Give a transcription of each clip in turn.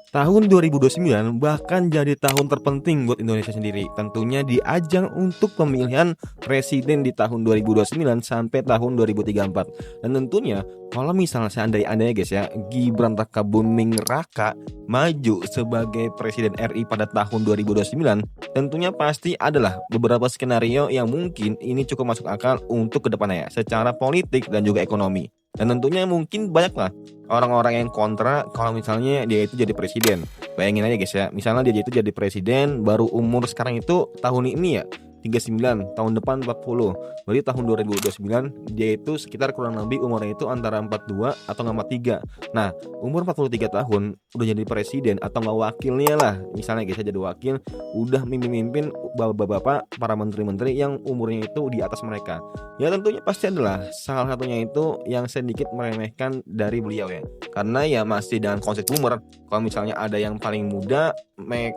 Tahun 2029 bahkan jadi tahun terpenting buat Indonesia sendiri. Tentunya di ajang untuk pemilihan presiden di tahun 2029 sampai tahun 2034. Dan tentunya kalau misalnya seandainya guys ya, Gibran Rakabuming Raka maju sebagai presiden RI pada tahun 2029, tentunya pasti adalah beberapa skenario yang mungkin ini cukup masuk akal untuk kedepannya ya, secara politik dan juga ekonomi. Dan tentunya mungkin banyak lah orang-orang yang kontra kalau misalnya dia itu jadi presiden. Bayangin aja guys ya, misalnya dia itu jadi presiden baru umur sekarang itu tahun ini ya 39, tahun depan 40. Berarti tahun 2029 dia itu sekitar kurang lebih umurnya itu antara 42 atau 43. Nah, umur 43 tahun udah jadi presiden atau nggak wakilnya lah. Misalnya guys ya, jadi wakil udah mimpin bapak-bapak para menteri-menteri yang umurnya itu di atas mereka. Ya tentunya pasti adalah salah satunya itu yang sedikit meremehkan dari beliau ya. Karena ya masih dengan konsep boomer. Kalau misalnya ada yang paling muda,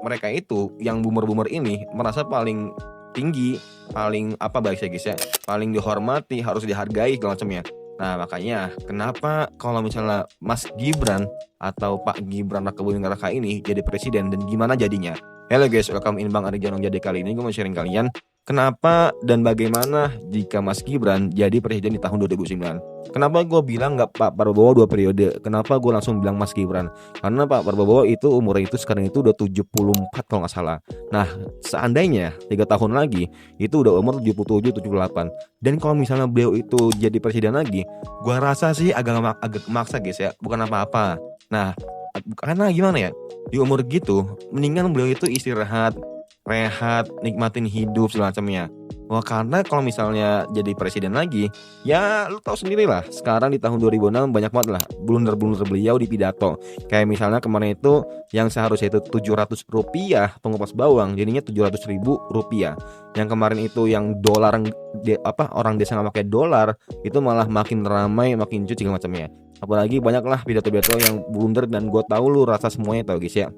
mereka itu yang boomer-boomer ini merasa paling tinggi, paling apa bahasa guys ya, paling dihormati, harus dihargai segala macamnya. Nah makanya kenapa kalau misalnya Mas Gibran atau Pak Gibran Rakabuming Raka ini jadi presiden dan gimana jadinya? Hello guys, welcome in Bang Ari Janong. Jadi kali ini gue mau sharing kalian kenapa dan bagaimana jika Mas Gibran jadi presiden di tahun 2009. Kenapa gue bilang nggak Pak Prabowo 2 periode? Kenapa gue langsung bilang Mas Gibran? Karena Pak Prabowo itu umurnya itu sekarang itu udah 74 kalau nggak salah. Nah seandainya 3 tahun lagi itu udah umur 77, 78. Dan kalau misalnya beliau itu jadi presiden lagi, gue rasa sih agak maksa guys ya, bukan apa-apa. Nah karena gimana ya, di umur gitu mendingan beliau itu istirahat, rehat, nikmatin hidup segala macamnya. Wah karena kalau misalnya jadi presiden lagi, ya lu tahu sendiri lah. Sekarang di tahun 2006 banyak banget lah blunder-blunder beliau di pidato. Kayak misalnya kemarin itu yang seharusnya itu Rp700 pengupas bawang, jadinya Rp700.000. Yang kemarin itu yang dolar orang desa nggak pakai dolar, itu malah makin ramai, makin cuci segala macamnya. Apalagi banyaklah pidato-pidato yang blunder dan gue tahu lu rasa semuanya tahu guys ya.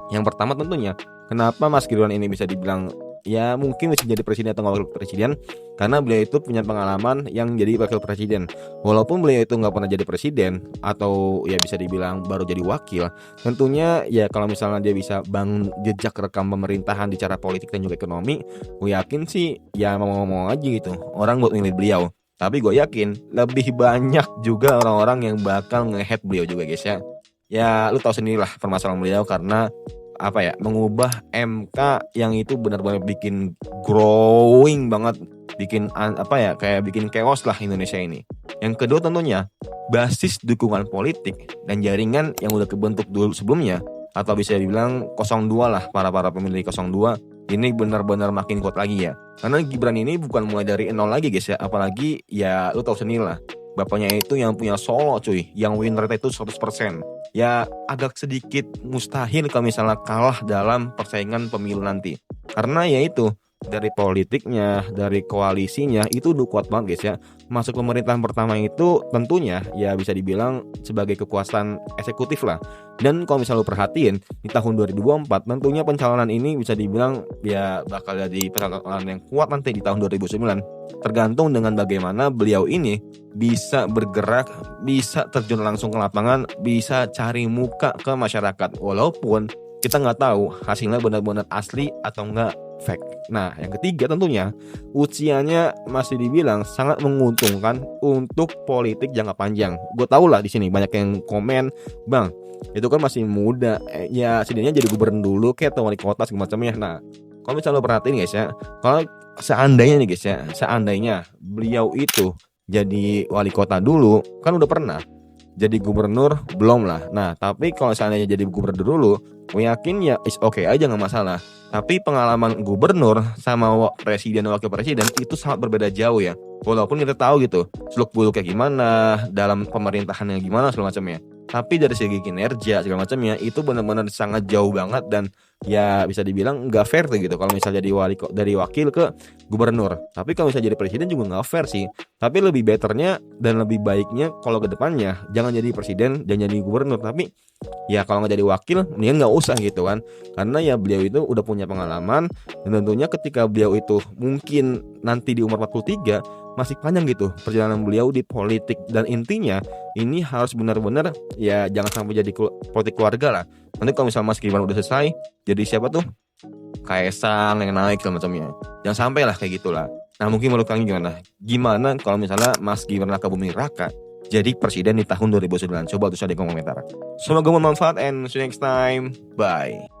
Yang pertama tentunya, kenapa Mas Gibran ini bisa dibilang ya mungkin bisa jadi presiden atau wakil presiden, karena beliau itu punya pengalaman yang jadi wakil presiden. Walaupun beliau itu nggak pernah jadi presiden atau ya bisa dibilang baru jadi wakil, tentunya ya kalau misalnya dia bisa bangun jejak rekam pemerintahan di cara politik dan juga ekonomi, gue yakin sih ya mau aja gitu orang buat milih beliau. Tapi gue yakin lebih banyak juga orang-orang yang bakal nge-hate beliau juga guys ya. Ya lu tahu sendiri lah permasalahan beliau karena apa ya, mengubah MK yang itu benar-benar bikin growing banget, bikin apa ya, kayak bikin chaos lah Indonesia ini. Yang kedua tentunya basis dukungan politik dan jaringan yang udah kebentuk dulu sebelumnya, atau bisa dibilang 02 lah, para pemilih 02 ini benar-benar makin kuat lagi ya. Karena Gibran ini bukan mulai dari nol lagi guys ya, apalagi ya lu tahu sendiri lah, bapaknya itu yang punya Solo cuy, yang win rate itu 100%. Ya agak sedikit mustahil kalau misalnya kalah dalam persaingan pemilu nanti. Karena ya itu, dari politiknya, dari koalisinya itu udah kuat banget guys ya. Masuk pemerintahan pertama itu tentunya ya bisa dibilang sebagai kekuasaan eksekutif lah. Dan kalau misalnya lu perhatiin di tahun 2024 tentunya pencalonan ini bisa dibilang ya bakal jadi pencalonan yang kuat nanti di tahun 2009. Tergantung dengan bagaimana beliau ini bisa bergerak, bisa terjun langsung ke lapangan, bisa cari muka ke masyarakat. Walaupun kita nggak tahu hasilnya benar-benar asli atau nggak fake. Nah yang ketiga tentunya usianya masih dibilang sangat menguntungkan untuk politik jangka panjang. Gue tau lah di sini banyak yang komen, bang itu kan masih muda, ya setidaknya jadi gubernur dulu kayak atau wali kota segala macamnya. Nah kalau misalnya lo perhatiin guys ya, kalau seandainya nih guys ya, seandainya beliau itu jadi wali kota dulu, kan udah pernah jadi gubernur belum lah. Nah tapi kalau seandainya jadi gubernur dulu, gue yakin ya is oke aja nggak masalah. Tapi pengalaman gubernur sama presiden dan wakil presiden itu sangat berbeda jauh ya. Walaupun kita tahu gitu seluk beluknya gimana, dalam pemerintahannya gimana segala macamnya, tapi dari segi kinerja segala macamnya itu benar-benar sangat jauh banget. Dan ya bisa dibilang nggak fair tuh gitu kalau misalnya jadi dari wakil ke gubernur. Tapi kalau misalnya jadi presiden juga nggak fair sih. Tapi lebih betternya dan lebih baiknya kalau ke depannya jangan jadi presiden dan jadi gubernur, tapi ya kalau nggak jadi wakil mendingan nggak usah gitu kan. Karena ya beliau itu udah punya pengalaman, dan tentunya ketika beliau itu mungkin nanti di umur 43 masih panjang gitu perjalanan beliau di politik. Dan intinya ini harus benar-benar ya jangan sampai jadi politik keluarga lah. Nanti kalau misalnya Mas Gibran udah selesai, jadi siapa tuh? Kaisang yang naik segala macamnya. Jangan sampai lah kayak gitulah. Nah mungkin menurut kalian gimana? Gimana kalau misalnya Mas Gibran Raka Buming Raka jadi presiden di tahun 2009? Coba tulis di kolom komentar. Semoga bermanfaat and see you next time. Bye.